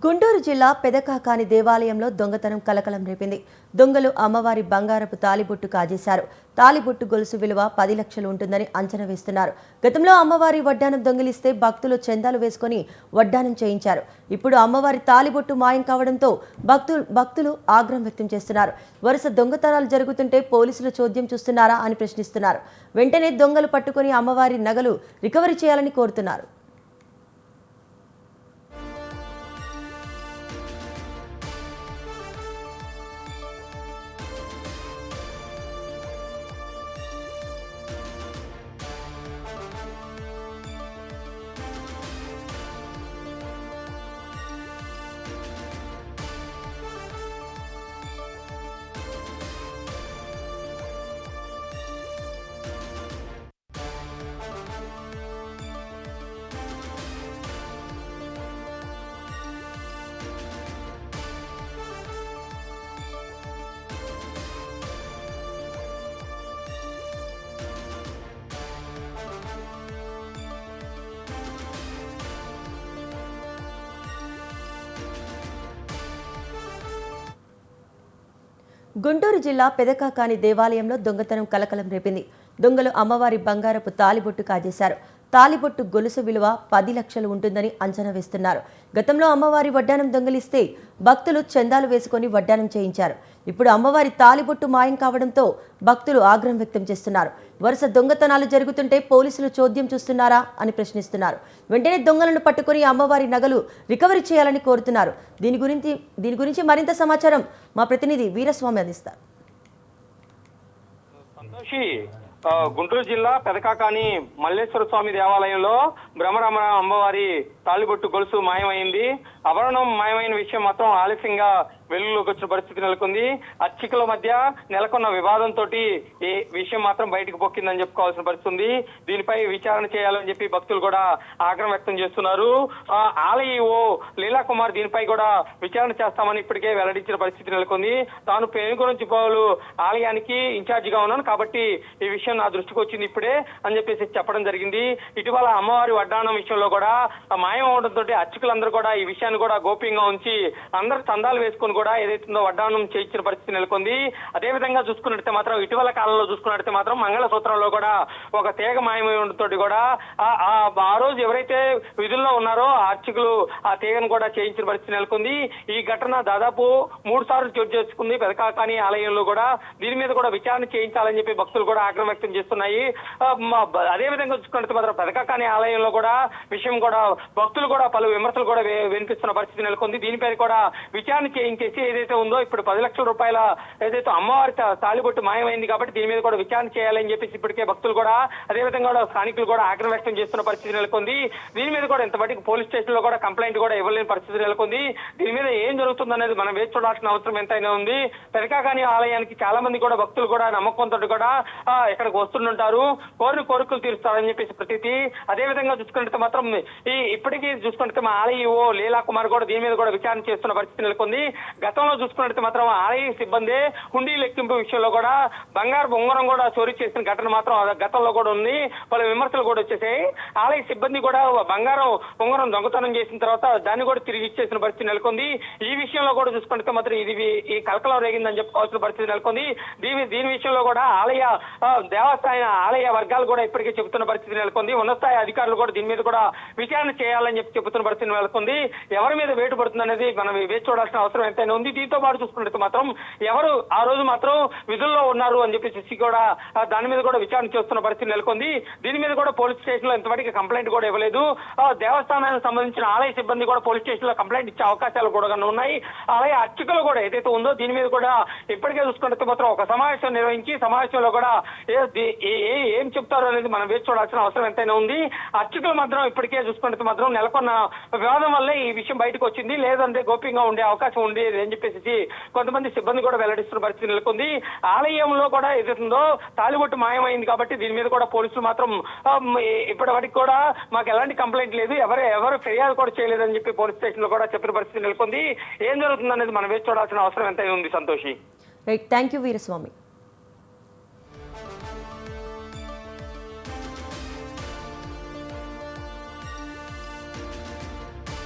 గుంటూరు జిల్లా పెదకాకాని దేవాలయంలో దొంగతనం కలకలం రేపింది. దొంగలు అమ్మవారి బంగారపు తాలిబొట్టు కాజేశారు. తాలిబొట్టు గొలుసు విలువ 10 లక్షలు ఉంటుందని అంచనా వేస్తున్నారు. గతంలో అమ్మవారి వడ్డానం దొంగిలిస్తే భక్తులు చందాలు వేసుకుని వడ్డానం చేయించారు. ఇప్పుడు అమ్మవారి తాలిబొట్టు మాయం కావడంతో భక్తులు ఆగ్రహం వ్యక్తం చేస్తున్నారు. వరుస దొంగతనాలు జరుగుతుంటే పోలీసులు చోద్యం చూస్తున్నారా అని ప్రశ్నిస్తున్నారు. వెంటనే దొంగలు పట్టుకుని అమ్మవారి నగలు రికవరీ చేయాలని కోరుతున్నారు. గుంటూరు జిల్లా పెదకాకాని దేవాలయంలో దొంగతనం కలకలం రేపింది. దొంగలు అమ్మవారి బంగారపు తాలిబొట్టు కాజేశారు. తాలిబొట్టు గొలుసు విలువ 10 లక్షలు ఉంటుందని అంచనా వేస్తున్నారు. గతంలో అమ్మవారి వడ్డానం దొంగిలిస్తే భక్తులు చందాలు వేసుకుని వడ్డానం చేయించారు. ఇప్పుడు అమ్మవారి తాలిబొట్టు మాయం కావడంతో భక్తులు ఆగ్రహం వ్యక్తం చేస్తున్నారు. వరుస దొంగతనాలు జరుగుతుంటే పోలీసులు చోద్యం చూస్తున్నారా అని ప్రశ్నిస్తున్నారు. వెంటనే దొంగలను పట్టుకుని అమ్మవారి నగలు రికవరీ చేయాలని కోరుతున్నారు. దీని గురించి మరింత సమాచారం మా ప్రతినిధి వీరస్వామి అందిస్తారు. గుంటూరు జిల్లా పెదకాకాని మల్లేశ్వర స్వామి దేవాలయంలో బ్రహ్మరమణ అమ్మవారి తాలిబొట్టు గొలుసు మాయమైంది. ఆభరణం మాయమైన విషయం మాత్రం ఆలస్యంగా వెలుగులోకి వచ్చిన పరిస్థితి నెలకొంది. అర్చకుల మధ్య నెలకొన్న వివాదంతో ఈ విషయం మాత్రం బయటకు పొక్కిందని చెప్పుకోవాల్సిన పరిస్థితి ఉంది. దీనిపై విచారణ చేయాలని చెప్పి భక్తులు కూడా ఆగ్రహం వ్యక్తం చేస్తున్నారు. ఆలయ ఓ లీలాకుమార్ దీనిపై కూడా విచారణ చేస్తామని ఇప్పటికే వెల్లడించిన పరిస్థితి నెలకొంది. తాను పెనుగొంచిపోలు ఆలయానికి ఇన్ఛార్జిగా ఉన్నాను కాబట్టి ఈ విషయం నా దృష్టికి వచ్చింది ఇప్పుడే అని చెప్పేసి చెప్పడం జరిగింది. ఇటీవల అమ్మవారి వడ్డానం విషయంలో కూడా మాయం అవడంతో అర్చకులందరూ కూడా ఈ విషయాన్ని కూడా గోప్యంగా ఉంచి అందరు చందాలు వేసుకుని కూడా ఏదైతుందో వడ్డానం చేయించిన పరిస్థితి నెలకొంది. అదేవిధంగా చూసుకున్నట్టే మాత్రం ఇటీవల కాలంలో చూసుకున్నట్టే మాత్రం మంగళసూత్రంలో కూడా ఒక తీగ మాయమైనతో కూడా ఆ రోజు ఎవరైతే విధుల్లో ఉన్నారో ఆ అర్చకులు ఆ తీగను కూడా చేయించిన పరిస్థితి నెలకొంది. ఈ ఘటన దాదాపు 3 సార్లు చోటు చేసుకుంది పెదకాకాని ఆలయంలో కూడా. దీని మీద కూడా విచారణ చేయించాలని చెప్పి భక్తులు కూడా ఆగ్రహం వ్యక్తం చేస్తున్నాయి. అదేవిధంగా చూసుకున్నట్టు మాత్రం పెదకాకాని ఆలయంలో కూడా విషయం కూడా భక్తులు కూడా పలు విమర్శలు కూడా వినిపిస్తున్న పరిస్థితి నెలకొంది. దీనిపై కూడా విచారణ చేయించేసి ఏదైతే ఉందో ఇప్పుడు 10 లక్షల రూపాయల ఏదైతే అమ్మవారి తాలిబొట్టు మాయమైంది కాబట్టి దీని మీద కూడా విచారణ చేయాలని చెప్పేసి ఇప్పటికే భక్తులు కూడా అదేవిధంగా కూడా స్థానికులు కూడా ఆగ్రహం వ్యక్తం చేస్తున్న పరిస్థితి నెలకొంది. దీని మీద కూడా ఇంతవరకు పోలీస్ స్టేషన్ లో కూడా కంప్లైంట్ కూడా ఇవ్వలేని పరిస్థితి నెలకొంది. దీని మీద ఏం జరుగుతుందనేది మనం వేచి చూడాల్సిన అవసరం ఎంతైనా ఉంది. పెదకాకాని ఆలయానికి చాలా మంది కూడా భక్తులు కూడా నమ్మకంతో కూడా ఇక్కడికి వస్తుంటారు, కోరికలు తీరుస్తారని చెప్పేసి ప్రతీతి. అదేవిధంగా చూసుకుంటే మాత్రం ఇప్పటికీ చూసుకుంటే మా ఆలయ ఓ లీలాకుమార్ కూడా దీని మీద కూడా విచారణ చేస్తున్న పరిస్థితి నెలకొంది. గతంలో చూసుకున్నట్టు మాత్రం ఆలయ సిబ్బంది హుండీ లెక్కింపు విషయంలో కూడా బంగారు ఉంగరం కూడా చోరీ చేసిన ఘటన మాత్రం గతంలో కూడా ఉంది. పలు విమర్శలు కూడా వచ్చేసాయి. ఆలయ సిబ్బంది కూడా బంగారం ఉంగరం దొంగతనం చేసిన తర్వాత దాన్ని కూడా తిరిగి ఇచ్చేసిన పరిస్థితి నెలకొంది. ఈ విషయంలో కూడా చూసుకుంటే మాత్రం ఇది ఈ కలకలం రేగిందని చెప్పుకోవాల్సిన పరిస్థితి నెలకొంది. దీని విషయంలో కూడా దేవస్థాన ఆలయ వర్గాలు కూడా ఇప్పటికే చెబుతున్న పరిస్థితి నెలకొంది. ఉన్నత స్థాయి అధికారులు కూడా దీని మీద కూడా విచారణ చేయాలని చెప్పి చెబుతున్న పరిస్థితి నెలకొంది. ఎవరి మీద వేటు పడుతుంది అనేది మనం వేచి చూడాల్సిన అవసరం ఎంతైనా ఉంది. దీంతో పాటు చూసుకున్నట్టు మాత్రం ఎవరు ఆ రోజు మాత్రం విధుల్లో ఉన్నారు అని చెప్పేసి కూడా దాని మీద కూడా విచారణ చేస్తున్న పరిస్థితి నెలకొంది. దీని మీద కూడా పోలీస్ స్టేషన్ లో ఇంతవరకు కంప్లైంట్ కూడా ఇవ్వలేదు. దేవస్థానానికి సంబంధించిన ఆలయ సిబ్బంది కూడా పోలీస్ స్టేషన్ లో కంప్లైంట్ ఇచ్చే అవకాశాలు కూడా ఉన్నాయి. ఆలయ అర్చకులు కూడా ఏదైతే ఉందో దీని మీద కూడా ఇప్పటికే చూసుకున్నట్టు మాత్రం ఒక సమావేశం నిర్వహించి సమావేశంలో కూడా ఏం చెప్తారు అనేది మనం వేచి చూడాల్సిన అవసరం ఎంతైనా ఉంది. అర్చకులు మాత్రం ఇప్పటికే చూసుకుంటే మాత్రం నెలకొన్న వివాదం వల్లే ఈ విషయం బయటకు వచ్చింది. లేదంటే గోప్యంగా ఉండే అవకాశం ఉండేది అని చెప్పేసి కొంతమంది సిబ్బంది కూడా వెల్లడిస్తున్న పరిస్థితి నెలకొంది. ఆలయంలో కూడా ఏదైతుందో తాలిబొట్టు మాయమైంది కాబట్టి దీని మీద కూడా పోలీసులు మాత్రం ఇప్పటి వరకు కూడా మాకు ఎలాంటి కంప్లైంట్ లేదు, ఎవరు ఫిర్యాదు కూడా చేయలేదని చెప్పి పోలీస్ స్టేషన్ లో కూడా చెప్పిన పరిస్థితి నెలకొంది. ఏం జరుగుతుంది అనేది మనం వేచి చూడాల్సిన అవసరం ఎంతైనా ఉంది. Santoshi. Right, thank you Veeraswamy.